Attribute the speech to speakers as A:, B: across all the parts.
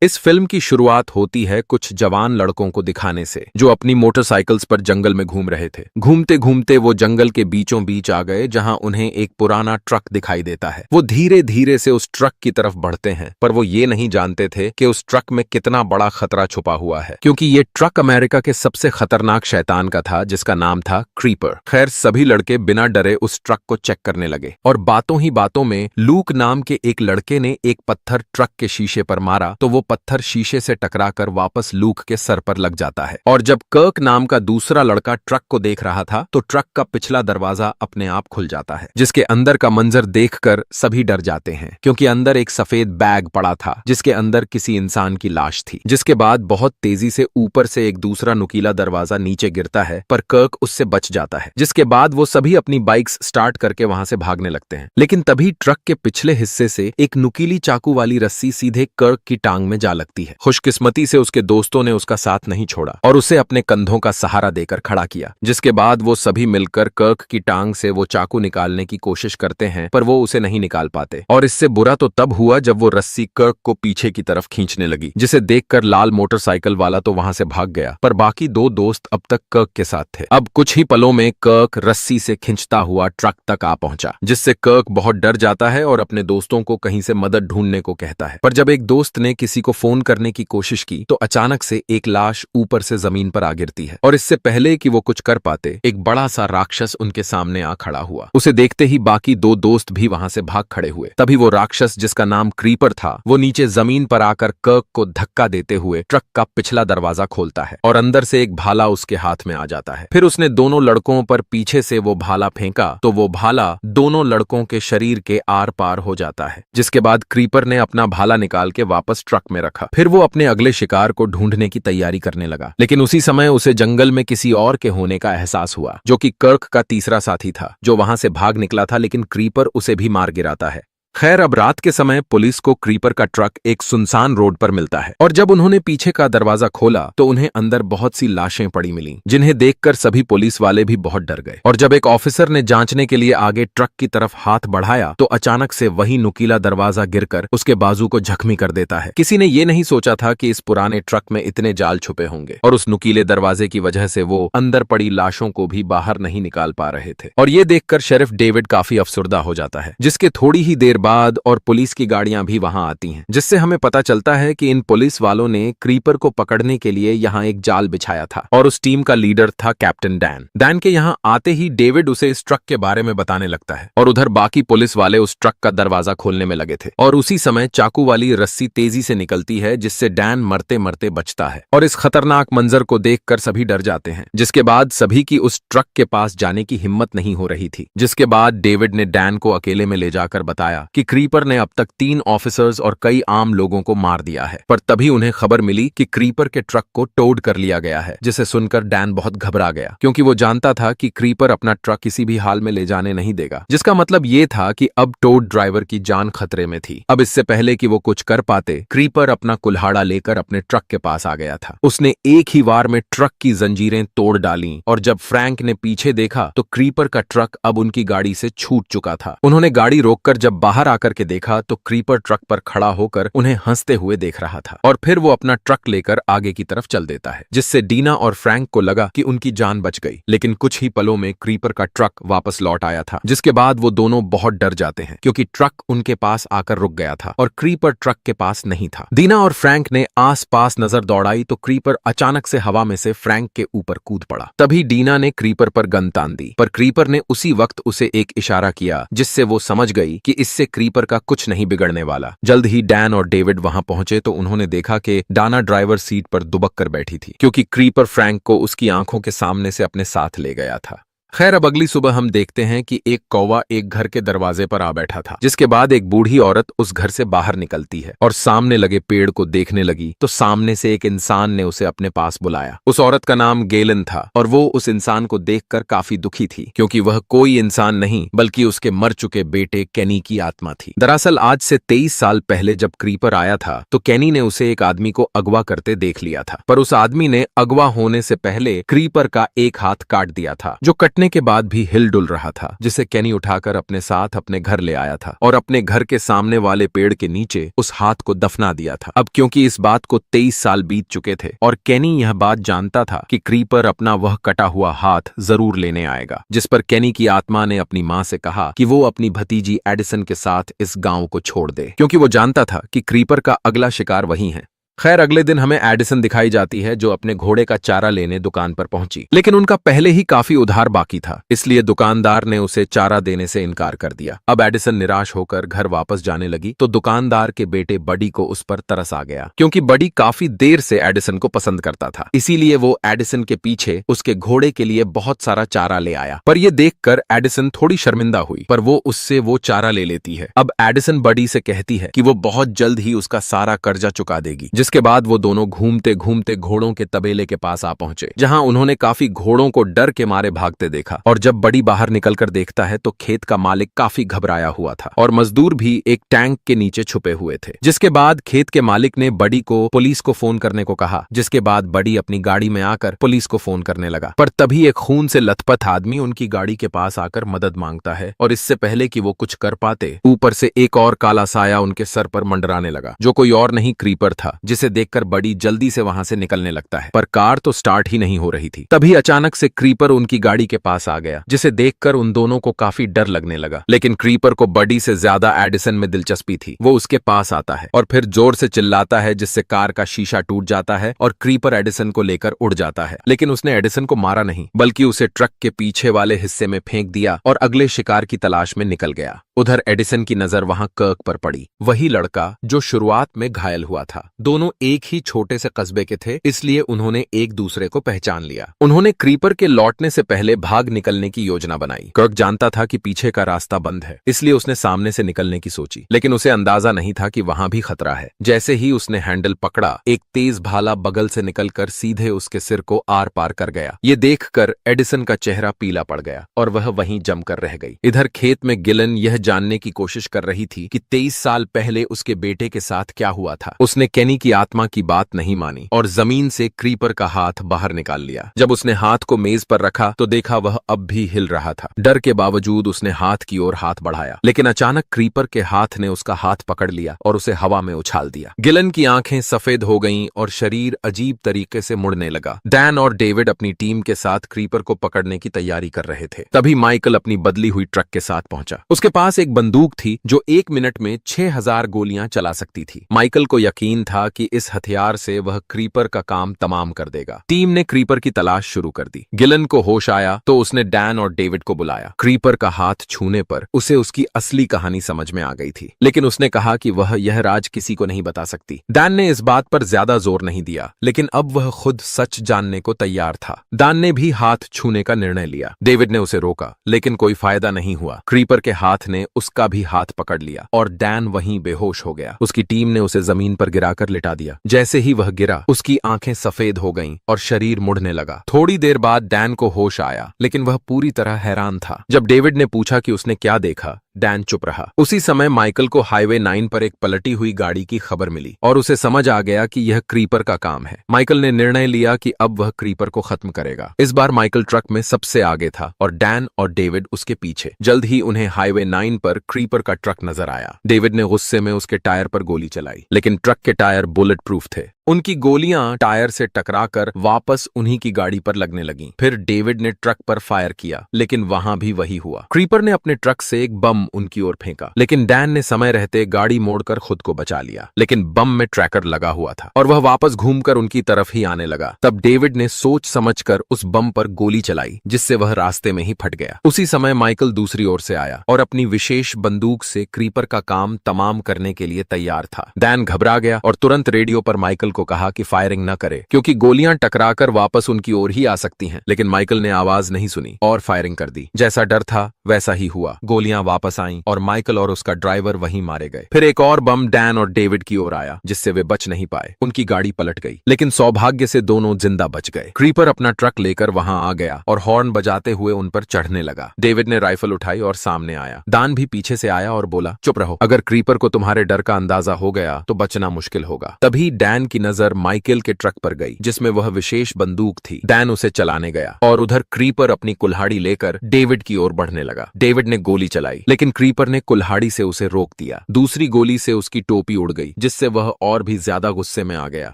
A: इस फिल्म की शुरुआत होती है कुछ जवान लड़कों को दिखाने से जो अपनी मोटरसाइकिल्स पर जंगल में घूम रहे थे। घूमते घूमते वो जंगल के बीचों बीच आ गए जहां उन्हें एक पुराना ट्रक दिखाई देता है। वो धीरे धीरे से उस ट्रक की तरफ बढ़ते हैं, पर वो ये नहीं जानते थे कि उस ट्रक में कितना बड़ा खतरा छुपा हुआ है, क्योंकि ये ट्रक अमेरिका के सबसे खतरनाक शैतान का था जिसका नाम था क्रीपर। खैर, सभी लड़के बिना डरे उस ट्रक को चेक करने लगे और बातों ही बातों में लूक नाम के एक लड़के ने एक पत्थर ट्रक के शीशे पर मारा तो वो पत्थर शीशे से टकराकर वापस लूक के सर पर लग जाता है। और जब कर्क नाम का दूसरा लड़का ट्रक को देख रहा था तो ट्रक का पिछला दरवाजा अपने आप खुल जाता है, जिसके अंदर का मंजर देखकर सभी डर जाते हैं, क्योंकि अंदर एक सफेद बैग पड़ा था जिसके अंदर किसी इंसान की लाश थी। जिसके बाद बहुत तेजी से ऊपर से एक दूसरा नुकीला दरवाजा नीचे गिरता है, पर कर्क उससे बच जाता है। जिसके बाद वो सभी अपनी बाइक्स स्टार्ट करके वहां से भागने लगते हैं, लेकिन तभी ट्रक के पिछले हिस्से से एक नुकीली चाकू वाली रस्सी सीधे कर्क की टांग में जा लगती है। खुशकिस्मती से उसके दोस्तों ने उसका साथ नहीं छोड़ा और उसे अपने कंधों का सहारा देकर खड़ा किया। जिसके बाद वो सभी मिलकर कर्क की टांग से वो चाकू निकालने की कोशिश करते हैं, पर वो उसे नहीं निकाल पाते। और इससे बुरा तो तब हुआ जब वो रस्सी कर्क को पीछे की तरफ खींचने लगी, जिसे देखकर लाल मोटरसाइकिल वाला तो वहां से भाग गया, पर बाकी दो दोस्त अब तक कर्क के साथ थे। अब कुछ ही पलों में कर्क रस्सी से खिंचता हुआ ट्रक तक आ पहुंचा, जिससे कर्क बहुत डर जाता है और अपने दोस्तों को कहीं से मदद ढूंढने को कहता है। पर जब एक दोस्त ने किसी को फोन करने की कोशिश की तो अचानक से एक लाश ऊपर से जमीन पर आ गिरती है, और इससे पहले कि वो कुछ कर पाते एक बड़ा सा राक्षस उनके सामने आ खड़ा हुआ। उसे देखते ही बाकी दो दोस्त भी वहां से भाग खड़े हुए। तभी वो राक्षस, जिसका नाम क्रीपर था, वो नीचे जमीन पर आकर कर्क को धक्का देते हुए ट्रक का पिछला दरवाजा खोलता है और अंदर से एक भाला उसके हाथ में आ जाता है। फिर उसने दोनों लड़कों पर पीछे से वो भाला फेंका तो वो भाला दोनों लड़कों के शरीर के आर पार हो जाता है। जिसके बाद क्रीपर ने अपना भाला निकाल के वापस ट्रक में रखा। फिर वो अपने अगले शिकार को ढूंढने की तैयारी करने लगा, लेकिन उसी समय उसे जंगल में किसी और के होने का एहसास हुआ, जो कि कर्क का तीसरा साथी था, जो वहां से भाग निकला था, लेकिन क्रीपर उसे भी मार गिराता है। खैर, अब रात के समय पुलिस को क्रीपर का ट्रक एक सुनसान रोड पर मिलता है, और जब उन्होंने पीछे का दरवाजा खोला तो उन्हें अंदर बहुत सी लाशें पड़ी मिली, जिन्हें देखकर सभी पुलिस वाले भी बहुत डर गए। और जब एक ऑफिसर ने जांचने के लिए आगे ट्रक की तरफ हाथ बढ़ाया तो अचानक से वही नुकीला दरवाजा गिरकर उसके बाजू को जख्मी कर देता है। किसी ने ये नहीं सोचा था कि इस पुराने ट्रक में इतने जाल छुपे होंगे, और उस नुकीले दरवाजे की वजह से वो अंदर पड़ी लाशों को भी बाहर नहीं निकाल पा रहे थे। और ये देखकर शेरिफ डेविड काफी अफसुर्दा हो जाता है, जिसके थोड़ी ही देर बाद और पुलिस की गाड़ियां भी वहां आती हैं, जिससे हमें पता चलता है कि इन पुलिस वालों ने क्रीपर को पकड़ने के लिए यहां एक जाल बिछाया था, और उस टीम का लीडर था कैप्टन डैन। डैन के यहां आते ही डेविड उसे इस ट्रक के बारे में बताने लगता है, और उधर बाकी पुलिस वाले उस ट्रक का दरवाजा खोलने में लगे थे। और उसी समय चाकू वाली रस्सी तेजी से निकलती है, जिससे डैन मरते मरते बचता है। और इस खतरनाक मंजर को देखकर सभी डर जाते हैं, जिसके बाद सभी की उस ट्रक के पास जाने की हिम्मत नहीं हो रही थी। जिसके बाद डेविड ने डैन को अकेले में ले जाकर बताया कि क्रीपर ने अब तक 3 ऑफिसर्स और कई आम लोगों को मार दिया है। पर तभी उन्हें खबर मिली कि क्रीपर के ट्रक को टोड कर लिया गया है, जिसे सुनकर डैन बहुत घबरा गया, क्योंकि वो जानता था कि क्रीपर अपना ट्रक किसी भी हाल में ले जाने नहीं देगा। जिसका मतलब ये था कि अब टोड ड्राइवर की जान खतरे में थी। अब इससे पहले कि वो कुछ कर पाते, क्रीपर अपना कुल्हाड़ा लेकर अपने ट्रक के पास आ गया था। उसने एक ही वार में ट्रक की जंजीरें तोड़ डाली, और जब फ्रैंक ने पीछे देखा तो क्रीपर का ट्रक अब उनकी गाड़ी से छूट चुका था। उन्होंने गाड़ी रोककर जब बाहर आकर के देखा तो क्रीपर ट्रक पर खड़ा होकर उन्हें हंसते हुए देख रहा था, और फिर वो अपना ट्रक लेकर आगे की तरफ चल देता है, जिससे डीना और फ्रैंक को लगा कि उनकी जान बच गई। लेकिन कुछ ही पलों में क्रीपर का ट्रक वापस लौट आया था, जिसके बाद वो दोनों बहुत डर जाते हैं, क्योंकि ट्रक उनके पास आकर रुक गया था और क्रीपर ट्रक के पास नहीं था। डीना और फ्रैंक ने आस पास नजर दौड़ाई तो क्रीपर अचानक से हवा में से फ्रैंक के ऊपर कूद पड़ा। तभी डीना ने क्रीपर पर गन तान दी, पर क्रीपर ने उसी वक्त उसे एक इशारा किया, जिससे वो समझ गई कि इससे क्रीपर का कुछ नहीं बिगड़ने वाला। जल्द ही डैन और डेविड वहां पहुंचे तो उन्होंने देखा कि डाना ड्राइवर सीट पर दुबक कर बैठी थी, क्योंकि क्रीपर फ्रैंक को उसकी आंखों के सामने से अपने साथ ले गया था। खैर, अब अगली सुबह हम देखते हैं कि एक कौवा एक घर के दरवाजे पर आ बैठा था, जिसके बाद एक बूढ़ी औरत उस घर से बाहर निकलती है और सामने लगे पेड़ को देखने लगी तो सामने से एक इंसान ने उसे अपने पास बुलाया। उस औरत का नाम गेलन था, और वो उस इंसान को देखकर काफी दुखी थी, क्योंकि वह कोई इंसान नहीं बल्कि उसके मर चुके बेटे केनी की आत्मा थी। दरअसल आज से 23 साल पहले जब क्रीपर आया था तो केनी ने उसे एक आदमी को अगवा करते देख लिया था, पर उस आदमी ने अगवा होने से पहले क्रीपर का एक हाथ काट दिया था, जो कटने फटने के बाद भी हिल डुल रहा था, जिसे केनी उठाकर अपने साथ अपने घर ले आया था और अपने घर के सामने वाले पेड़ के नीचे उस हाथ को दफना दिया था। अब क्योंकि इस बात को 23 साल बीत चुके थे और केनी यह बात जानता था कि क्रीपर अपना वह कटा हुआ हाथ जरूर लेने आएगा, जिस पर केनी की आत्मा ने अपनी मां से कहा कि वो अपनी भतीजी एडिसन के साथ इस गांव को छोड़ दे, क्योंकि वो जानता था कि क्रीपर का अगला शिकार वही है। खैर, अगले दिन हमें एडिसन दिखाई जाती है जो अपने घोड़े का चारा लेने दुकान पर पहुंची, लेकिन उनका पहले ही काफी उधार बाकी था, इसलिए दुकानदार ने उसे चारा देने से इनकार कर दिया। अब एडिसन निराश होकर घर वापस जाने लगी तो दुकानदार के बेटे बडी को उस पर तरस आ गया, क्योंकि बडी काफी देर से एडिसन को पसंद करता था। इसीलिए वो एडिसन के पीछे उसके घोड़े के लिए बहुत सारा चारा ले आया। पर यह देखकर एडिसन थोड़ी शर्मिंदा हुई, पर वो उससे वो चारा ले लेती है। अब एडिसन बडी से कहती है कि वो बहुत जल्द ही उसका सारा कर्जा चुका देगी। जिसके बाद वो दोनों घूमते घूमते घोड़ों के तबेले के पास आ पहुंचे, जहां उन्होंने काफी घोड़ों को डर के मारे भागते देखा। और जब बडी बाहर निकलकर देखता है तो खेत का मालिक काफी घबराया हुआ था और मजदूर भी एक टैंक के नीचे छुपे हुए थे। जिसके बाद खेत के मालिक ने बडी को पुलिस को फोन करने को कहा, जिसके बाद बडी अपनी गाड़ी में आकर पुलिस को फोन करने लगा। पर तभी एक खून से लथपथ आदमी उनकी गाड़ी के पास आकर मदद मांगता है और इससे पहले कि वो कुछ कर पाते, ऊपर से एक और काला साया उनके सर पर मंडराने लगा, जो कोई और नहीं क्रीपर था, जिसे देखकर बडी जल्दी से वहां से निकलने लगता है। पर कार तो स्टार्ट ही नहीं हो रही थी। तभी अचानक से क्रीपर उनकी गाड़ी के पास आ गया, जिसे देखकर उन दोनों को काफी डर लगने लगा। लेकिन क्रीपर को बडी से ज्यादा एडिसन में दिलचस्पी थी। वो उसके पास आता है और फिर जोर से चिल्लाता है, जिससे कार का शीशा टूट जाता है और क्रीपर एडिसन को लेकर उड़ जाता है। लेकिन उसने एडिसन को मारा नहीं, बल्कि उसे ट्रक के पीछे वाले हिस्से में फेंक दिया और अगले शिकार की तलाश में निकल गया। उधर एडिसन की नजर वहां कर्क पर पड़ी, वही लड़का जो शुरुआत में घायल हुआ था। दोनों एक ही छोटे से कस्बे के थे, इसलिए उन्होंने एक दूसरे को पहचान लिया। उन्होंने क्रीपर के लौटने से पहले भाग निकलने की योजना बनाई। कर्क जानता था कि पीछे का रास्ता बंद है, इसलिए उसने सामने से निकलने की सोची, लेकिन उसे अंदाजा नहीं था कि वहां भी खतरा है। जैसे ही उसने हैंडल पकड़ा, एक तेज भाला बगल से निकलकर सीधे उसके सिर को आर पार कर गया। ये देखकर एडिसन का चेहरा पीला पड़ गया और वह वहीं जमकर रह गई। इधर खेत में गिलन यह जानने की कोशिश कर रही थी कि 23 साल पहले उसके बेटे के साथ क्या हुआ था। उसने केनी की आत्मा की बात नहीं मानी और जमीन से क्रीपर का हाथ बाहर निकाल लिया। जब उसने हाथ को मेज पर रखा तो देखा वह अब भी हिल रहा था। डर के बावजूद उसने हाथ की ओर हाथ बढ़ाया, लेकिन अचानक क्रीपर के हाथ ने उसका हाथ पकड़ लिया और उसे हवा में उछाल दिया। गिलन की आंखें सफेद हो गईं और शरीर अजीब तरीके से मुड़ने लगा। डैन और डेविड अपनी टीम के साथ क्रीपर को पकड़ने की तैयारी कर रहे थे। तभी माइकल अपनी बदली हुई ट्रक के साथ पहुंचा। उसके पास एक बंदूक थी जो 1 मिनट में 6000 गोलियां चला सकती थी। माइकल को यकीन था कि इस हथियार से वह क्रीपर का काम तमाम कर देगा। टीम ने क्रीपर की तलाश शुरू कर दी। गिलन को होश आया तो उसने डैन और डेविड को बुलाया। क्रीपर का हाथ छूने पर उसे उसकी असली कहानी समझ में आ गई थी, लेकिन उसने कहा कि वह यह राज किसी को नहीं बता सकती। डैन ने इस बात पर ज्यादा जोर नहीं दिया, लेकिन अब वह खुद सच जानने को तैयार था। डैन ने भी हाथ छूने का निर्णय लिया। डेविड ने उसे रोका, लेकिन कोई फायदा नहीं हुआ। क्रीपर के हाथ ने उसका भी हाथ पकड़ लिया और डैन वहीं बेहोश हो गया। उसकी टीम ने उसे जमीन पर गिराकर लिटा दिया। जैसे ही वह गिरा, उसकी आंखें सफेद हो गईं और शरीर मुड़ने लगा। थोड़ी देर बाद डैन को होश आया, लेकिन वह पूरी तरह हैरान था। जब डेविड ने पूछा कि उसने क्या देखा, डैन चुप रहा। उसी समय माइकल को हाईवे 9 पर एक पलटी हुई गाड़ी की खबर मिली और उसे समझ आ गया कि यह क्रीपर का काम है। माइकल ने निर्णय लिया कि अब वह क्रीपर को खत्म करेगा। इस बार माइकल ट्रक में सबसे आगे था और डैन और डेविड उसके पीछे। जल्द ही उन्हें हाईवे 9 पर क्रीपर का ट्रक नजर आया। डेविड ने गुस्से में उसके टायर पर गोली चलाई, लेकिन ट्रक के टायर बुलेट प्रूफ थे। उनकी गोलियां टायर से टकराकर वापस उन्हीं की गाड़ी पर लगने लगीं। फिर डेविड ने ट्रक पर फायर किया, लेकिन वहां भी वही हुआ। क्रीपर ने अपने ट्रक से एक बम उनकी ओर फेंका, लेकिन डैन ने समय रहते गाड़ी मोड़कर खुद को बचा लिया। लेकिन बम में ट्रैकर लगा हुआ था और वह वापस घूमकर उनकी तरफ ही आने लगा। तब डेविड ने सोच समझकर उस बम पर गोली चलाई, जिससे वह रास्ते में ही फट गया। उसी समय माइकल दूसरी ओर से आया और अपनी विशेष बंदूक से क्रीपर का काम तमाम करने के लिए तैयार था। डैन घबरा गया और तुरंत रेडियो पर माइकल को कहा कि फायरिंग न करे, क्योंकि गोलियां टकराकर वापस उनकी ओर ही आ सकती हैं। लेकिन माइकल ने आवाज नहीं सुनी और फायरिंग कर दी। जैसा डर था वैसा ही हुआ। गोलियां वापस आईं और माइकल और उसका ड्राइवर वहीं मारे गए। फिर एक और बम डैन और डेविड की ओर आया, जिससे वे बच नहीं पाए। उनकी गाड़ी पलट गई, लेकिन सौभाग्य से दोनों जिंदा बच गए। क्रीपर अपना ट्रक लेकर वहां आ गया और हॉर्न बजाते हुए उन पर चढ़ने लगा। डेविड ने राइफल उठाई और सामने आया। डैन भी पीछे से आया और बोला, चुप रहो, अगर क्रीपर को तुम्हारे डर का अंदाजा हो गया तो बचना मुश्किल होगा। तभी डैन की नजर माइकल के ट्रक पर गई जिसमें वह विशेष बंदूक थी। डैन उसे चलाने गया और उधर क्रीपर अपनी कुल्हाड़ी लेकर डेविड की ओर बढ़ने लगा। डेविड ने गोली चलाई लेकिन क्रीपर ने कुल्हाड़ी से उसे रोक दिया। दूसरी गोली से उसकी टोपी उड़ गई जिससे वह और भी ज्यादा गुस्से में आ गया।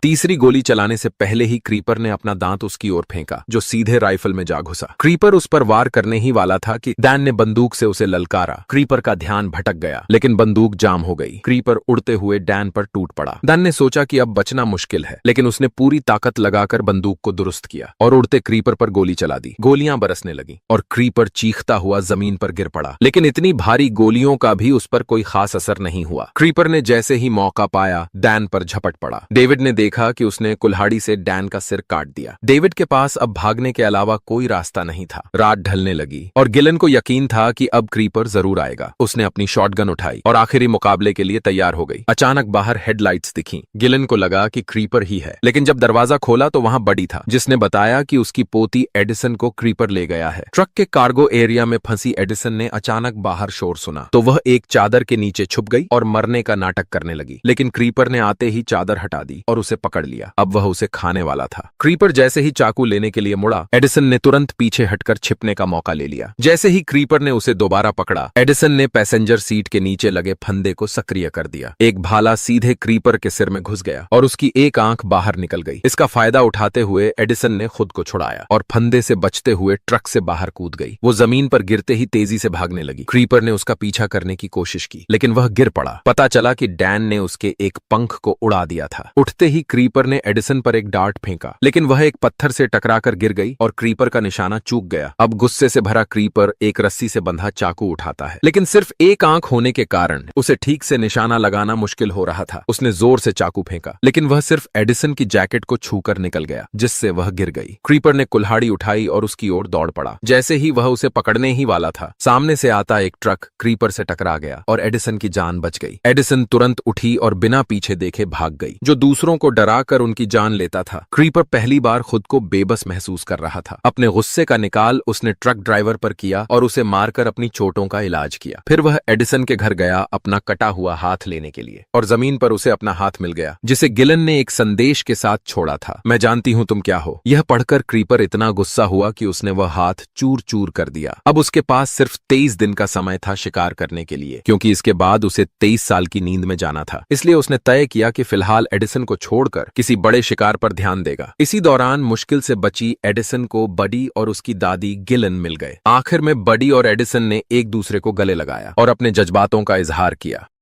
A: तीसरी गोली चलाने से पहले ही क्रीपर ने अपना दांत उसकी ओर फेंका जो सीधे राइफल में जा घुसा। क्रीपर उस पर वार करने ही वाला था कि डैन ने बंदूक से उसे ललकारा। क्रीपर का ध्यान भटक गया लेकिन बंदूक जाम हो गई। क्रीपर उड़ते हुए डैन पर टूट पड़ा। डैन ने सोचा कि अब बचना मुश्किल है लेकिन उसने पूरी ताकत लगाकर बंदूक को दुरुस्त किया और उड़ते क्रीपर पर गोली चला दी। गोलियां बरसने लगी और क्रीपर चीखता हुआ जमीन पर गिर पड़ा लेकिन इतनी भारी गोलियों का भी उस पर कोई खास असर नहीं हुआ। क्रीपर ने जैसे ही मौका पाया डैन पर झपट पड़ा। डेविड ने देखा कि उसने कुल्हाड़ी से डैन का सिर काट दिया। डेविड के पास अब भागने के अलावा कोई रास्ता नहीं था। रात ढलने लगी और गिलन को यकीन था कि अब क्रीपर जरूर आएगा। उसने अपनी शॉटगन उठाई और आखिरी मुकाबले के लिए तैयार हो गई। अचानक बाहर हेडलाइट्स दिखीं। गिलन को लगा कि क्रीपर ही है लेकिन जब दरवाजा खोला तो वहां बडी था जिसने बताया कि उसकी पोती एडिसन को क्रीपर ले गया है। ट्रक के कार्गो एरिया में फंसी एडिसन ने अचानक बाहर शोर सुना तो वह एक चादर के नीचे छुप गई और मरने का नाटक करने लगी लेकिन क्रीपर ने आते ही चादर हटा दी और उसे पकड़ लिया। अब वह उसे खाने वाला था। क्रीपर जैसे ही चाकू लेने के लिए मुड़ा एडिसन ने तुरंत पीछे हटकर छिपने का मौका ले लिया। जैसे ही क्रीपर ने उसे दोबारा पकड़ा एडिसन ने पैसेंजर सीट के नीचे लगे फंदे को सक्रिय कर दिया। एक भाला सीधे क्रीपर के सिर में घुस गया और उसकी एक आंख बाहर निकल गई। इसका फायदा उठाते हुए एडिसन ने खुद को छुड़ाया और फंदे से बचते हुए ट्रक से बाहर कूद गई। वो जमीन पर गिरते ही तेजी से भागने लगी। क्रीपर ने उसका पीछा करने की कोशिश की लेकिन वह गिर पड़ा। पता चला कि डैन ने उसके एक पंख को उड़ा दिया था। उठते ही क्रीपर ने एडिसन पर एक डार्ट फेंका लेकिन वह एक पत्थर से टकराकर गिर गई और क्रीपर का निशाना चूक गया। अब गुस्से से भरा क्रीपर एक रस्सी से बंधा चाकू उठाता है लेकिन सिर्फ एक आंख होने के कारण उसे ठीक से निशाना लगाना मुश्किल हो रहा था। उसने जोर से चाकू फेंका लेकिन वह सिर्फ एडिसन की जैकेट को छूकर निकल गया जिससे वह गिर गई। क्रीपर ने कुल्हाड़ी उठाई और उसकी ओर दौड़ पड़ा। जैसे ही वह उसे पकड़ने ही वाला था सामने से आता एक ट्रक क्रीपर से टकरा गया और एडिसन की जान बच गई। एडिसन तुरंत उठी और बिना पीछे देखे भाग गई जो दूसरों को डराकर उनकी जान लेता था। क्रीपर पहली बार खुद को बेबस महसूस कर रहा था। अपने गुस्से का निकाल उसने ट्रक ड्राइवर पर किया और उसे मारकर अपनी चोटों का इलाज किया। फिर वह एडिसन के घर गया अपना कटा हुआ हाथ लेने के लिए और जमीन पर उसे अपना हाथ मिल गया जिसे गिलन ने एक संदेश के साथ छोड़ा था, मैं जानती हूं तुम क्या हो। यह पढ़कर क्रीपर इतना गुस्सा हुआ कि उसने वह हाथ चूर चूर कर दिया। अब उसके पास सिर्फ 23 दिन का समय था शिकार करने के लिए क्योंकि इसके बाद उसे 23 साल की नींद में जाना था। इसलिए उसने तय किया कि फिलहाल एडिसन को छोड़कर किसी बड़े शिकार पर ध्यान देगा। इसी दौरान मुश्किल से बची एडिसन को बडी और उसकी दादी गिलन मिल गए। आखिर में बडी और एडिसन ने एक दूसरे को गले लगाया और अपने जज्बातों का इजहार किया।